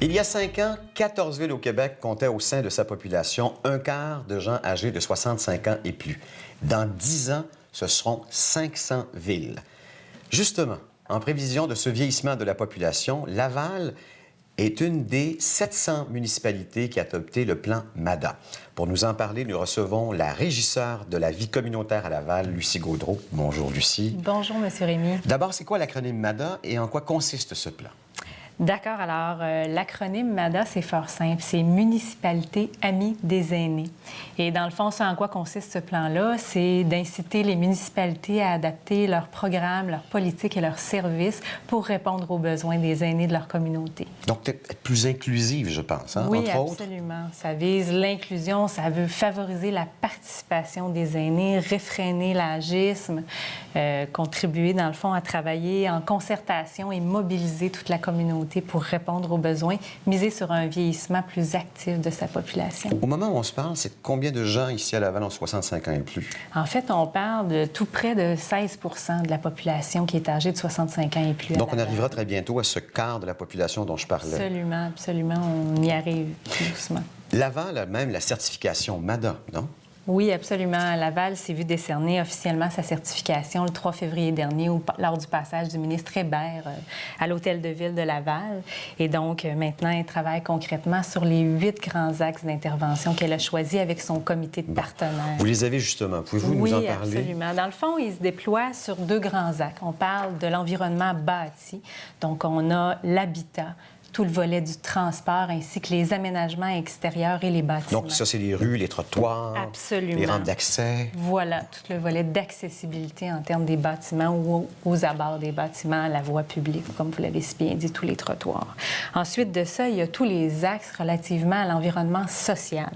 Il y a 5 ans, 14 villes au Québec comptaient au sein de sa population un quart de gens âgés de 65 ans et plus. Dans 10 ans, ce seront 500 villes. Justement, en prévision de ce vieillissement de la population, Laval est une des 700 municipalités qui a adopté le plan MADA. Pour nous en parler, nous recevons la régisseure de la vie communautaire à Laval, Lucie Gaudreault. Bonjour, Lucie. Bonjour, M. Rémy. D'abord, c'est quoi l'acronyme MADA et en quoi consiste ce plan? D'accord. Alors, l'acronyme MADA, c'est fort simple. C'est Municipalité Amie des aînés. Et dans le fond, ce en quoi consiste ce plan-là, c'est d'inciter les municipalités à adapter leurs programmes, leurs politiques et leurs services pour répondre aux besoins des aînés de leur communauté. Donc, peut-être être plus inclusive, je pense, hein, oui, entre autres. absolument. Ça vise l'inclusion, ça veut favoriser la participation des aînés, réfréner l'agisme, contribuer, dans le fond, à travailler en concertation et mobiliser toute la communauté pour répondre aux besoins, miser sur un vieillissement plus actif de sa population. Au moment où on se parle, c'est combien de gens ici à Laval ont 65 ans et plus? En fait, on parle de tout près de 16 de la population qui est âgée de 65 ans et plus. Donc, on arrivera très bientôt à ce quart de la population dont je parlais. Absolument, absolument. On y arrive tout doucement. Laval a même la certification MADA, non? Oui, absolument. Laval s'est vu décerner officiellement sa certification le 3 février dernier lors du passage du ministre Hébert à l'Hôtel de Ville de Laval. Et donc, maintenant, elle travaille concrètement sur les 8 grands axes d'intervention qu'elle a choisis avec son comité de partenaires. Vous les avez justement. Pouvez-vous nous en parler? Oui, absolument. Dans le fond, il se déploie sur 2 grands axes. On parle de l'environnement bâti. Donc, on a l'habitat, tout le volet du transport, ainsi que les aménagements extérieurs et les bâtiments. Donc, ça, c'est les rues, les trottoirs, absolument, les rampes d'accès. Voilà, tout le volet d'accessibilité en termes des bâtiments ou aux abords des bâtiments, la voie publique, comme vous l'avez si bien dit, tous les trottoirs. Ensuite de ça, il y a tous les axes relativement à l'environnement social.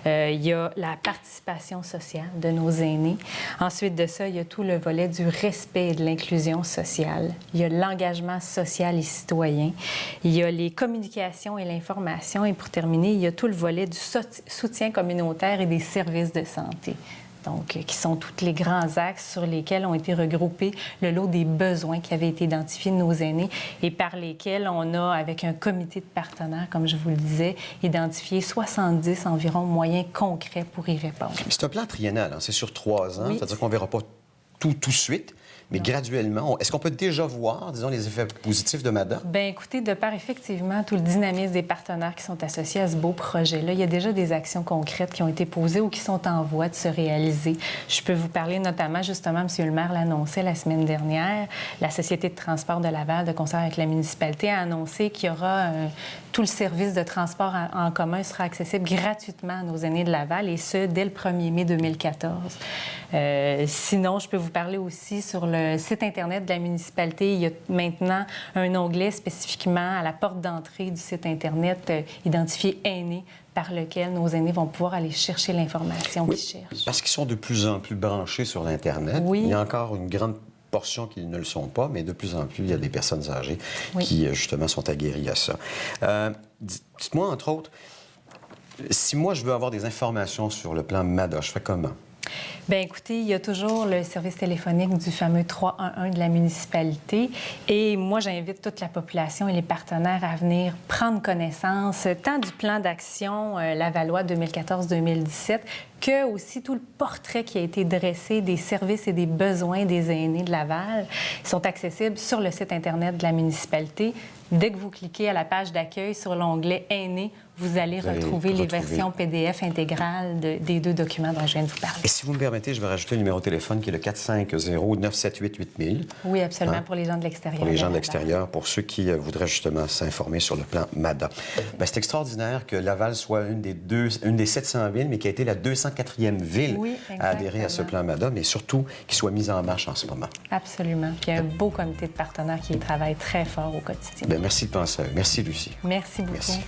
Il y a la participation sociale de nos aînés. Ensuite de ça, il y a tout le volet du respect et de l'inclusion sociale. Il y a l'engagement social et citoyen. Il y a les communications et l'information. Et pour terminer, il y a tout le volet du soutien communautaire et des services de santé. Donc, qui sont tous les grands axes sur lesquels ont été regroupés le lot des besoins qui avaient été identifiés de nos aînés et par lesquels on a, avec un comité de partenaires, comme je vous le disais, identifié 70 environ moyens concrets pour y répondre. C'est un plan triennal, hein? C'est sur 3 ans. Oui. C'est-à-dire qu'on ne verra pas tout de suite, mais graduellement. Est-ce qu'on peut déjà voir, disons, les effets positifs de MADA? Bien, écoutez, de par effectivement tout le dynamisme des partenaires qui sont associés à ce beau projet-là, il y a déjà des actions concrètes qui ont été posées ou qui sont en voie de se réaliser. Je peux vous parler notamment, justement, M. le maire l'annonçait la semaine dernière, la Société de transport de Laval, de concert avec la municipalité, a annoncé qu'il y aura tout le service de transport en commun sera accessible gratuitement à nos aînés de Laval, et ce, dès le 1er mai 2014. Sinon, je peux vous parler aussi sur le site Internet de la municipalité. Il y a maintenant un onglet spécifiquement à la porte d'entrée du site Internet identifié aînés, par lequel nos aînés vont pouvoir aller chercher l'information qu'ils cherchent. Parce qu'ils sont de plus en plus branchés sur l'Internet. Oui. Il y a encore une grande portion qui ne le sont pas, mais de plus en plus, il y a des personnes âgées qui, justement, sont aguerries à ça. Dites-moi, entre autres, si moi, je veux avoir des informations sur le plan MADA, je fais comment? Bien, écoutez, il y a toujours le service téléphonique du fameux 311 de la municipalité. Et moi, j'invite toute la population et les partenaires à venir prendre connaissance tant du plan d'action Lavallois 2014-2017 que aussi tout le portrait qui a été dressé des services et des besoins des aînés de Laval. Ils sont accessibles sur le site Internet de la municipalité. Dès que vous cliquez à la page d'accueil sur l'onglet Aînés, vous allez retrouver les versions PDF intégrales des 2 documents dont je viens de vous parler. Et si vous me permettez, je vais rajouter un numéro de téléphone qui est le 450-978-8000. Oui, absolument, pour les gens de l'extérieur. Pour les gens de l'extérieur, pour ceux qui voudraient justement s'informer sur le plan MADA. Bien, c'est extraordinaire que Laval soit une des 700 villes, mais qui a été la 204e ville à adhérer à ce plan MADA, mais surtout qui soit mise en marche en ce moment. Absolument. Puis il y a un beau comité de partenaires qui y travaille très fort au quotidien. Bien, merci de penser à eux. Merci, Lucie. Merci beaucoup. Merci.